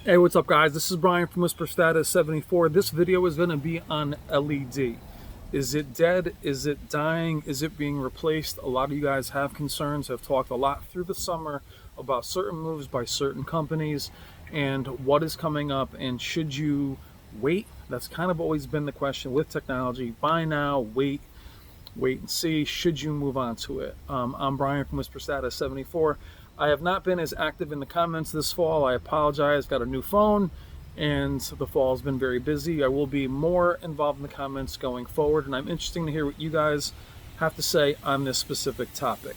Hey, what's up, guys? This is Brian from Whisper Status 74. This video is going to be on LED. Is it dead? Is it dying? Is it being replaced? A lot of you guys have concerns, have talked a lot through the summer about certain moves by certain companies and what is coming up, and should you wait? That's kind of always been the question with technology. Buy now, wait and see. Should you move on to it? I'm Brian from Whisper Status 74. I have not been as active in the comments this fall. I apologize. Got a new phone, and the fall has been very busy. I will be more involved in the comments going forward, and I'm interested to hear what you guys have to say on this specific topic.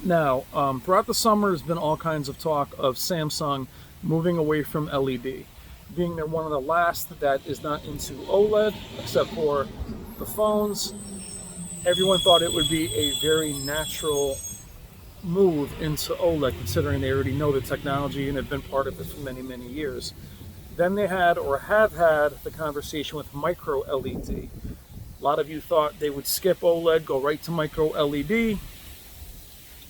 Now, throughout the summer, there's been all kinds of talk of Samsung moving away from LED, being they're one of the last that is not into OLED, except for the phones. Everyone thought it would be a very natural move into OLED, considering they already know the technology and have been part of it for many, many years. Then they had, or have had, the conversation with micro LED. A lot of you thought they would skip OLED, go right to micro LED,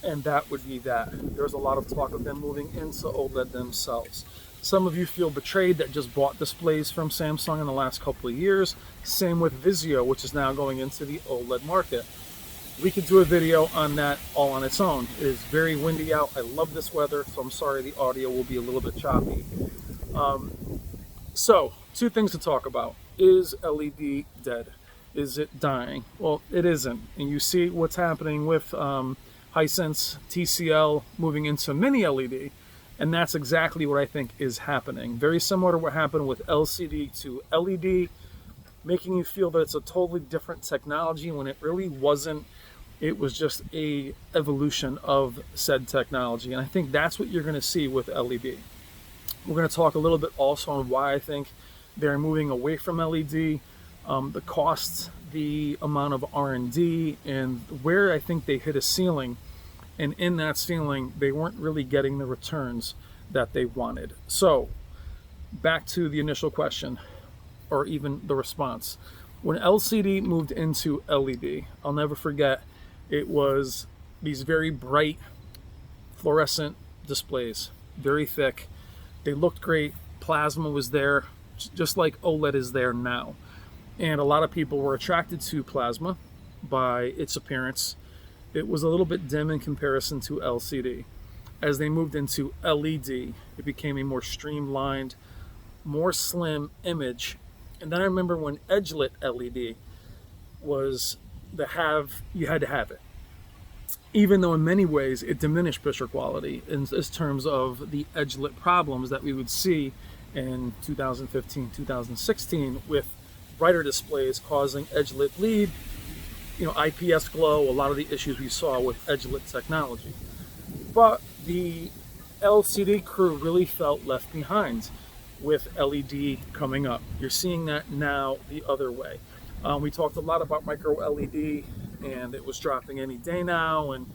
and that would be that. There's a lot of talk of them moving into OLED themselves. Some of you feel betrayed that just bought displays from Samsung in the last couple of years. Same with VIZIO, which is now going into the OLED market. We could do a video on that all on its own. It is very windy out. I love this weather, so I'm sorry the audio will be a little bit choppy. So, two things to talk about. Is LED dead? Is it dying? Well, it isn't. And you see what's happening with Hisense, TCL moving into mini LED. And that's exactly what I think is happening. Very similar to what happened with LCD to LED, making you feel that it's a totally different technology when it really wasn't. It was just a evolution of said technology. And I think that's what you're going to see with LED. We're going to talk a little bit also on why I think they're moving away from LED, the costs, the amount of R&D, and where I think they hit a ceiling. And in that ceiling, they weren't really getting the returns that they wanted. So, back to the initial question, or even the response. When LCD moved into LED, I'll never forget, it was these very bright fluorescent displays, very thick. They looked great. Plasma was there, just like OLED is there now. And a lot of people were attracted to plasma by its appearance. It was a little bit dim in comparison to LCD. As they moved into LED, it became a more streamlined, more slim image. And then I remember when edge-lit LED was you had to have it. Even though in many ways it diminished picture quality in terms of the edge-lit problems that we would see in 2015, 2016 with brighter displays causing edge-lit bleed, IPS glow, a lot of the issues we saw with edge-lit technology. But the LCD crew really felt left behind with LED coming up. You're seeing that now the other way. We talked a lot about micro LED, and it was dropping any day now, and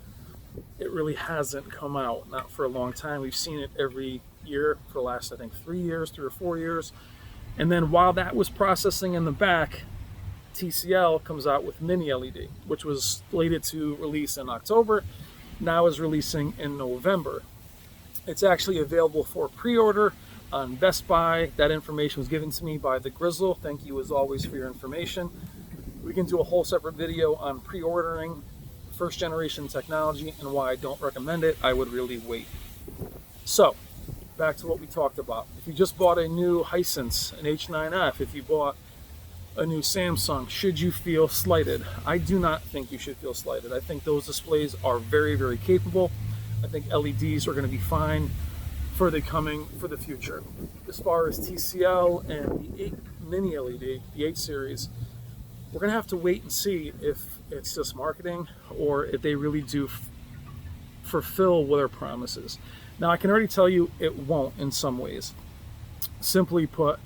it really hasn't come out, not for a long time. We've seen it every year for the last, I think, 3 or 4 years. And then while that was processing in the back, TCL comes out with mini LED, which was slated to release in October, now is releasing in November. It's actually available for pre-order on Best Buy. That information was given to me by the Grizzle. Thank you as always for your information. We can do a whole separate video on pre-ordering first generation technology and why I don't recommend it. I would really wait. So, back to what we talked about. If you just bought a new Hisense, an H9F, if you bought a new Samsung, should you feel slighted? I do not think you should feel slighted. I think those displays are very, very capable. I think LEDs are going to be fine for the future. As far as TCL and the 8 mini LED, the 8 series, we're going to have to wait and see if it's just marketing or if they really do fulfill their promises. Now, I can already tell you it won't in some ways. Simply put,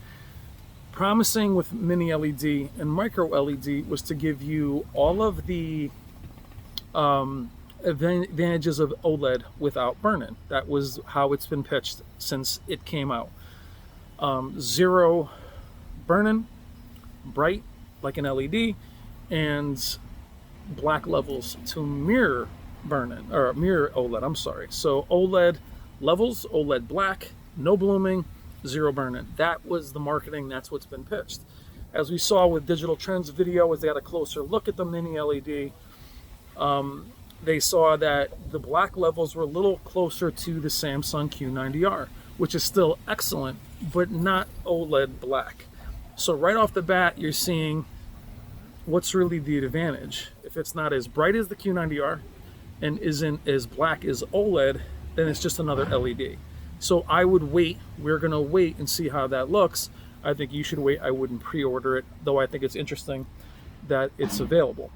promising with mini LED and micro LED was to give you all of the advantages of OLED without burn-in. That was how it's been pitched since it came out. Zero burn-in, bright like an LED, and black levels to mirror burn-in, or mirror OLED, I'm sorry. So OLED levels, OLED black, no blooming, zero burn-in. That was the marketing. That's what's been pitched. As we saw with Digital Trends video, as they got a closer look at the mini LED, they saw that the black levels were a little closer to the Samsung Q90R, which is still excellent, but not OLED black. So right off the bat, you're seeing what's really the advantage. If it's not as bright as the Q90R and isn't as black as OLED, then it's just another LED. So I would wait. We're going to wait and see how that looks. I think you should wait. I wouldn't pre-order it, though I think it's interesting that it's available.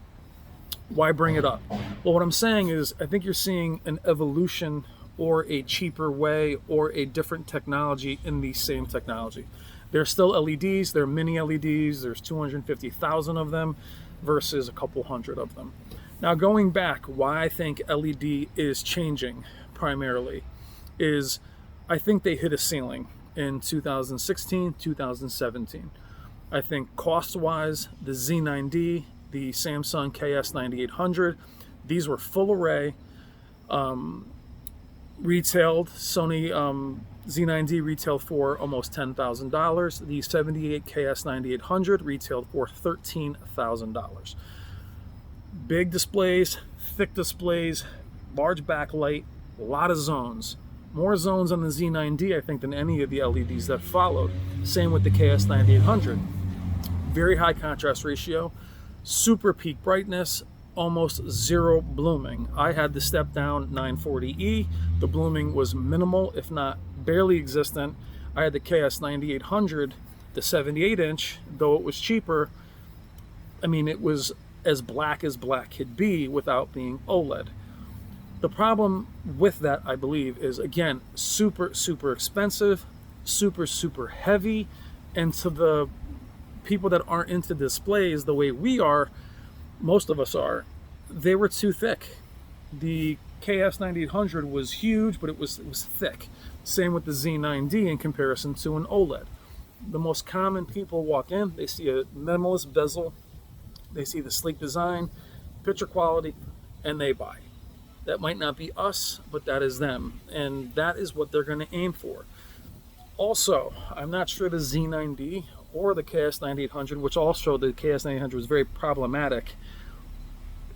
Why bring it up? Well, what I'm saying is I think you're seeing an evolution or a cheaper way or a different technology in the same technology. There's still LEDs, there are mini LEDs, there's 250,000 of them versus a couple hundred of them. Now going back, why I think LED is changing primarily is I think they hit a ceiling in 2016, 2017. I think cost-wise, the Z9D, the Samsung KS9800, these were full array, retailed. Sony Z9D retailed for almost $10,000. The 78 KS9800 retailed for $13,000. Big displays, thick displays, large backlight, a lot of zones. More zones on the Z9D, I think, than any of the LEDs that followed. Same with the KS9800. Very high contrast ratio, super peak brightness, almost zero blooming. I had the step down 940E. The blooming was minimal, if not barely existent. I had the KS9800, the 78-inch, though it was cheaper. I mean, it was as black could be without being OLED. The problem with that, I believe, is again, super expensive, super heavy, and to the people that aren't into displays the way we are, most of us are, they were too thick. The KS9800 was huge, but it was thick. Same with the Z9D in comparison to an OLED. The most common people walk in, they see a minimalist bezel, they see the sleek design, picture quality, and they buy. That might not be us, but that is them, and that is what they're going to aim for. Also, I'm not sure the Z9D or the KS9800, which also the KS9800 was very problematic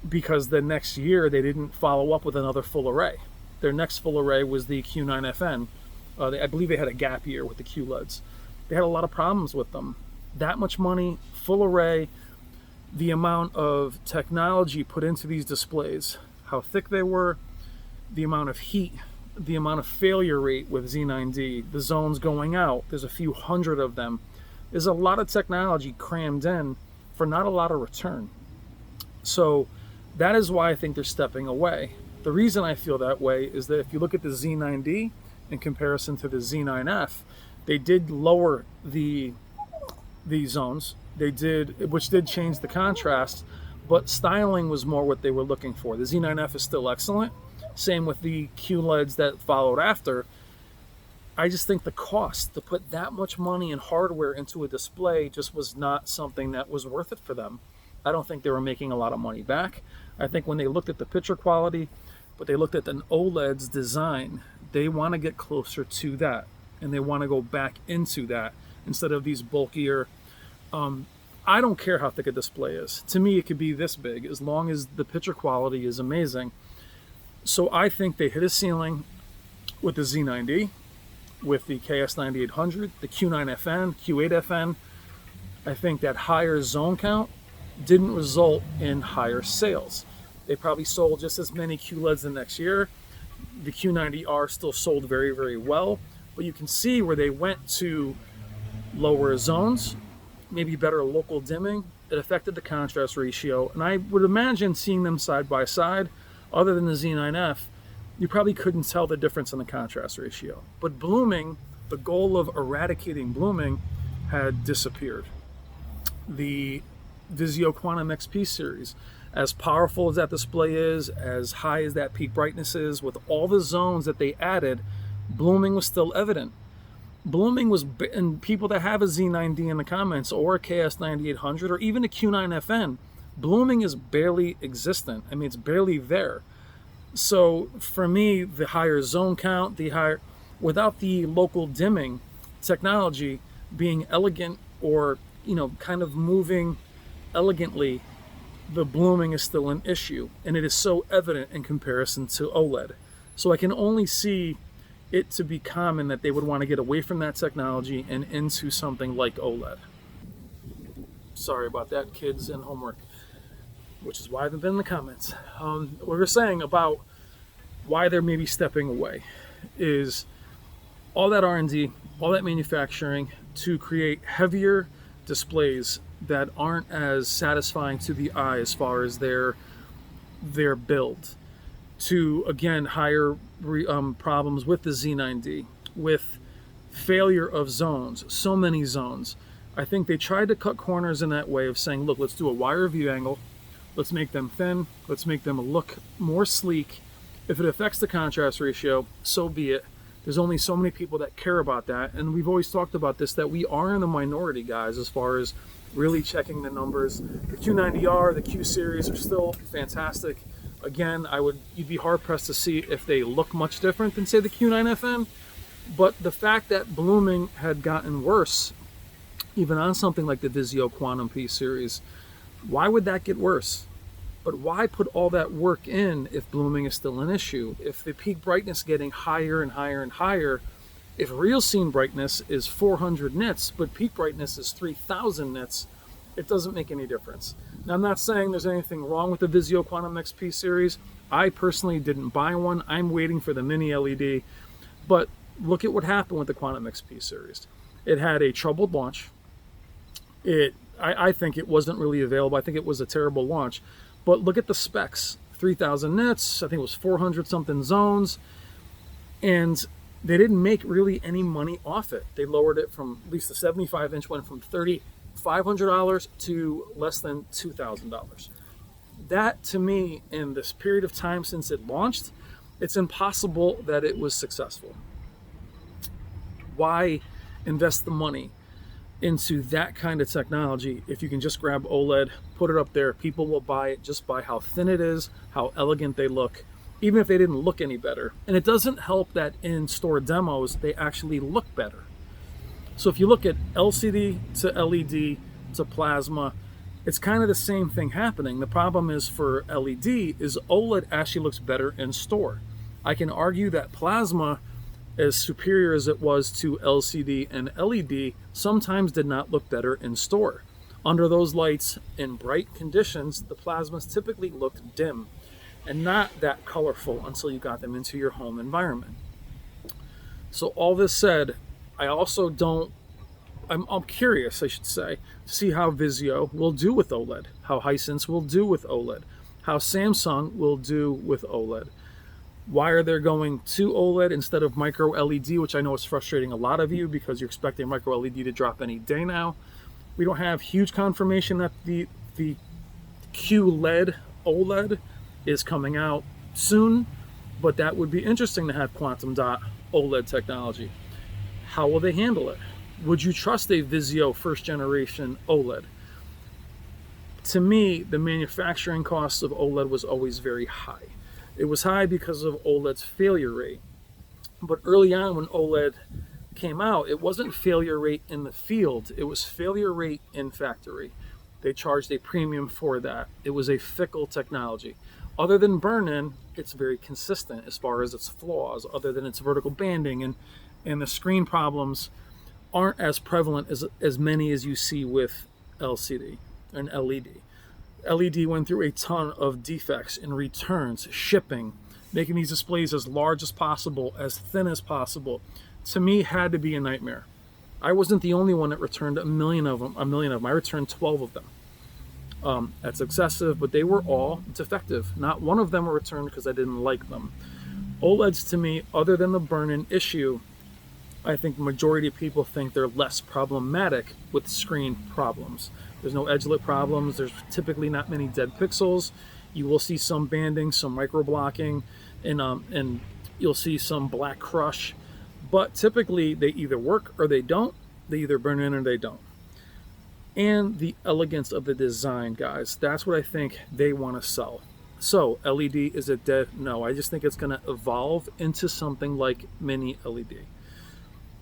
because the next year they didn't follow up with another full array. Their next full array was the Q9FN. I believe they had a gap year with the QLEDs. They had a lot of problems with them. That much money, full array, the amount of technology put into these displays, how thick they were, the amount of heat, the amount of failure rate with Z9D, the zones going out, there's a few hundred of them. There's a lot of technology crammed in for not a lot of return. So that is why I think they're stepping away. The reason I feel that way is that if you look at the Z9D in comparison to the Z9F, they did lower the zones. They did, which did change the contrast, but styling was more what they were looking for. The Z9F is still excellent. Same with the QLEDs that followed after. I just think the cost to put that much money and hardware into a display just was not something that was worth it for them. I don't think they were making a lot of money back. I think when they looked at the picture quality, but they looked at an OLED's design, they want to get closer to that, and they want to go back into that instead of these bulkier. I don't care how thick a display is. To me, it could be this big as long as the picture quality is amazing. So I think they hit a ceiling with the Z9D, with the KS9800, the Q9FN, Q8FN. I think that higher zone count didn't result in higher sales. They probably sold just as many QLEDs the next year. The Q90R still sold very well, but you can see where they went to lower zones, maybe better local dimming. It affected the contrast ratio, and I would imagine seeing them side by side, other than the Z9F, you probably couldn't tell the difference in the contrast ratio. But blooming, the goal of eradicating blooming had disappeared. The VIZIO Quantum XP series, as powerful as that display is, as high as that peak brightness is, with all the zones that they added, blooming was still evident. Blooming was, and people that have a Z9D in the comments, or a KS9800, or even a Q9FN, blooming is barely existent. I mean, it's barely there. So for me, the higher zone count, without the local dimming, technology being elegant or, kind of moving elegantly, the blooming is still an issue. And it is so evident in comparison to OLED. So I can only see it to be common that they would want to get away from that technology and into something like OLED. Sorry about that, kids, and homework, which is why I haven't been in the comments. What we're saying about why they're maybe stepping away is all that R&D, all that manufacturing to create heavier displays that aren't as satisfying to the eye as far as their build, to again higher problems with the Z9D, with failure of zones, so many zones. I think they tried to cut corners in that way of saying, look, let's do a wider view angle, let's make them thin, let's make them look more sleek. If it affects the contrast ratio, so be it. There's only so many people that care about that, and we've always talked about this, that we are in the minority, guys, as far as really checking the numbers. The Q90R, the Q series are still fantastic. Again, you'd be hard pressed to see if they look much different than, say, the Q9FN, but the fact that blooming had gotten worse, even on something like the VIZIO Quantum P series, why would that get worse? But why put all that work in if blooming is still an issue? If the peak brightness is getting higher and higher and higher, if real scene brightness is 400 nits, but peak brightness is 3,000 nits, it doesn't make any difference. Now, I'm not saying there's anything wrong with the VIZIO Quantum XP series. I personally didn't buy one. I'm waiting for the mini LED. But look at what happened with the Quantum XP series. It had a troubled launch. I think it wasn't really available. I think it was a terrible launch. But look at the specs. 3,000 nits, I think it was 400 something zones. And they didn't make really any money off it. They lowered it from, at least the 75-inch went from $3,500 to less than $2,000. That, to me, in this period of time since it launched, it's impossible that it was successful. Why invest the money into that kind of technology if you can just grab OLED, put it up there, people will buy it just by how thin it is, how elegant they look, even if they didn't look any better. And it doesn't help that in store demos they actually look better. So if you look at LCD to LED to plasma, it's kind of the same thing happening. The problem is for LED is OLED actually looks better in store. I can argue that plasma, as superior as it was to LCD and LED, sometimes did not look better in store. Under those lights in bright conditions, the plasmas typically looked dim and not that colorful until you got them into your home environment. So all this said, I'm curious, I should say, to see how VIZIO will do with OLED, how Hisense will do with OLED, how Samsung will do with OLED. Why are they going to OLED instead of micro LED, which I know is frustrating a lot of you because you're expecting micro LED to drop any day now. We don't have huge confirmation that the QLED OLED is coming out soon, but that would be interesting to have quantum dot OLED technology. How will they handle it? Would you trust a VIZIO first generation OLED? To me, the manufacturing cost of OLED was always very high. It was high because of OLED's failure rate. But early on when OLED came out, it wasn't failure rate in the field, it was failure rate in factory. They charged a premium for that. It was a fickle technology. Other than burn-in, it's very consistent as far as its flaws, other than its vertical banding, and the screen problems aren't as prevalent as many as you see with LCD and LED. LED went through a ton of defects in returns, shipping, making these displays as large as possible, as thin as possible. To me, had to be a nightmare. I wasn't the only one that returned a million of them. I returned 12 of them. That's excessive, but they were all defective. Not one of them were returned because I didn't like them. OLEDs, to me, other than the burn-in issue, I think the majority of people think they're less problematic with screen problems. There's no edgelit problems. There's typically not many dead pixels. You will see some banding, some micro blocking, and you'll see some black crush. But typically they either work or they don't. They either burn in or they don't. And the elegance of the design, guys, that's what I think they want to sell. So LED, is it dead? No, I just think it's going to evolve into something like mini LED.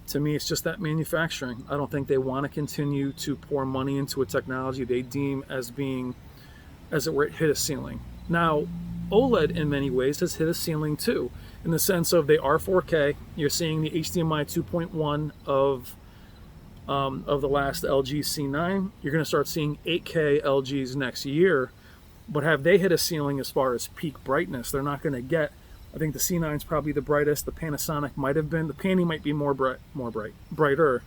To me, it's just that manufacturing. I don't think they want to continue to pour money into a technology they deem as being, as it were, hit a ceiling. Now, OLED in many ways has hit a ceiling too, in the sense of they are 4K. You're seeing the HDMI 2.1 of the last LG C9. You're going to start seeing 8K LGs next year, but have they hit a ceiling as far as peak brightness? They're not going to get. I think the C9 is probably the brightest. The Panasonic might have been. The Panny might be brighter,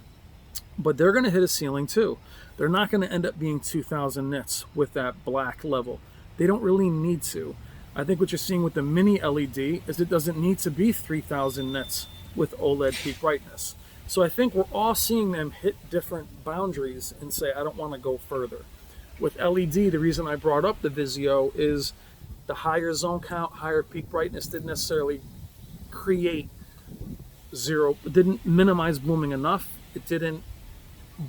but they're going to hit a ceiling too. They're not going to end up being 2,000 nits with that black level. They don't really need to. I think what you're seeing with the mini LED is it doesn't need to be 3,000 nits with OLED peak brightness. So I think we're all seeing them hit different boundaries and say, I don't want to go further. With LED, the reason I brought up the VIZIO is the higher zone count, higher peak brightness didn't necessarily create zero, it didn't minimize blooming enough. It didn't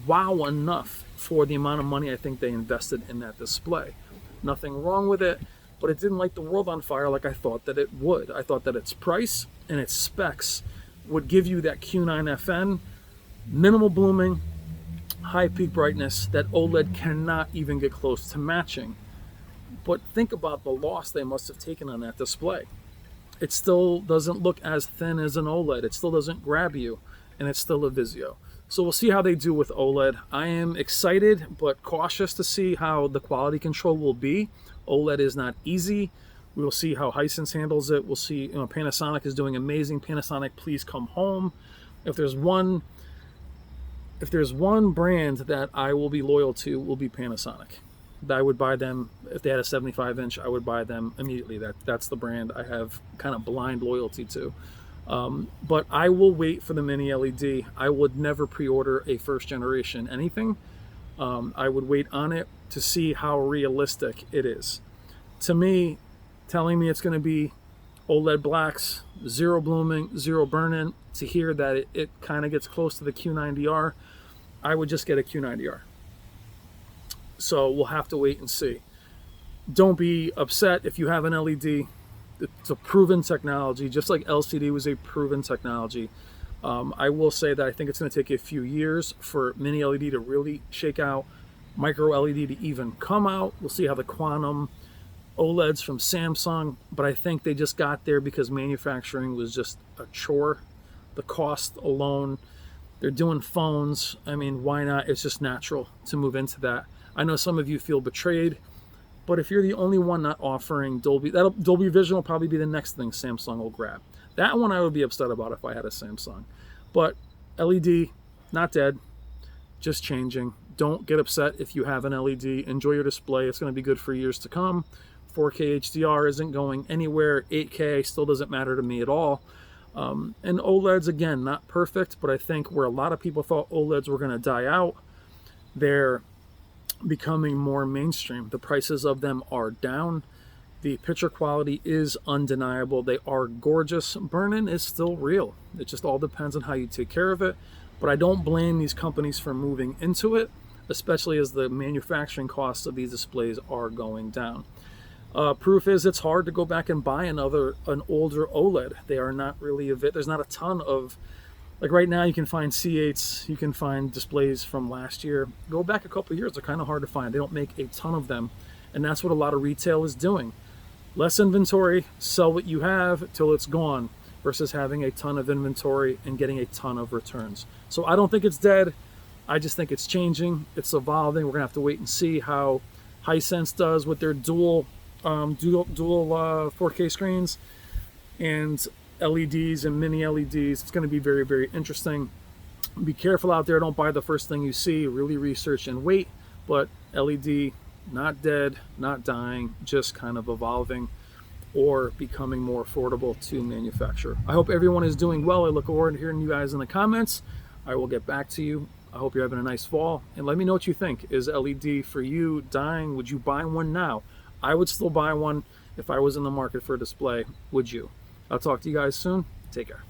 wow enough for the amount of money I think they invested in that display. Nothing wrong with it, but it didn't light the world on fire like I thought that it would. I thought that its price and its specs would give you that Q9FN, minimal blooming, high peak brightness that OLED cannot even get close to matching. But think about the loss they must have taken on that display. It still doesn't look as thin as an OLED. It still doesn't grab you, and it's still a VIZIO. So we'll see how they do with OLED. I am excited but cautious to see how the quality control will be. OLED is not easy. We will see how Hisense handles it. We'll see, Panasonic is doing amazing. Panasonic, please come home. If there's one brand that I will be loyal to, will be Panasonic. I would buy them if they had a 75-inch. I would buy them immediately. That's the brand I have kind of blind loyalty to. But I will wait for the mini LED. I would never pre-order a first generation anything. I would wait on it to see how realistic it is. To me, telling me it's going to be OLED blacks, zero blooming, zero burn-in, to hear that it kind of gets close to the Q90R, I would just get a Q90R. So we'll have to wait and see. Don't be upset if you have an LED. It's a proven technology, just like LCD was a proven technology. I will say that I think it's going to take a few years for mini LED to really shake out, micro LED to even come out. We'll see how the quantum OLEDs from Samsung, but I think they just got there because manufacturing was just a chore. The cost alone, they're doing phones. I mean, why not? It's just natural to move into that. I know some of you feel betrayed, but if you're the only one not offering Dolby Vision will probably be the next thing Samsung will grab. That one I would be upset about if I had a Samsung. But LED, not dead, just changing. Don't get upset if you have an LED. Enjoy your display. It's going to be good for years to come. 4K HDR isn't going anywhere. 8K still doesn't matter to me at all. And OLEDs, again, not perfect, but I think where a lot of people thought OLEDs were going to die out, they're becoming more mainstream. The prices of them are down. The picture quality is undeniable. They are gorgeous. Burn-in is still real. It just all depends on how you take care of it. But I don't blame these companies for moving into it, especially as the manufacturing costs of these displays are going down. Proof is it's hard to go back and buy an older OLED. They are not really there's not a ton of, like right now you can find C8s, you can find displays from last year. Go back a couple of years, they're kind of hard to find. They don't make a ton of them, and that's what a lot of retail is doing. Less inventory, sell what you have till it's gone, versus having a ton of inventory and getting a ton of returns. So I don't think it's dead. I just think it's changing, it's evolving. We're gonna have to wait and see how Hisense does with their dual 4K screens and LEDs and mini LEDs. It's going to be very, very interesting. Be careful out there. Don't buy the first thing you see. Really research and wait. But LED, not dead, not dying, just kind of evolving or becoming more affordable to manufacture. I hope everyone is doing well. I look forward to hearing you guys in the comments. I will get back to you. I hope you're having a nice fall. And let me know what you think. Is LED for you dying? Would you buy one now? I would still buy one if I was in the market for a display. Would you? I'll talk to you guys soon. Take care.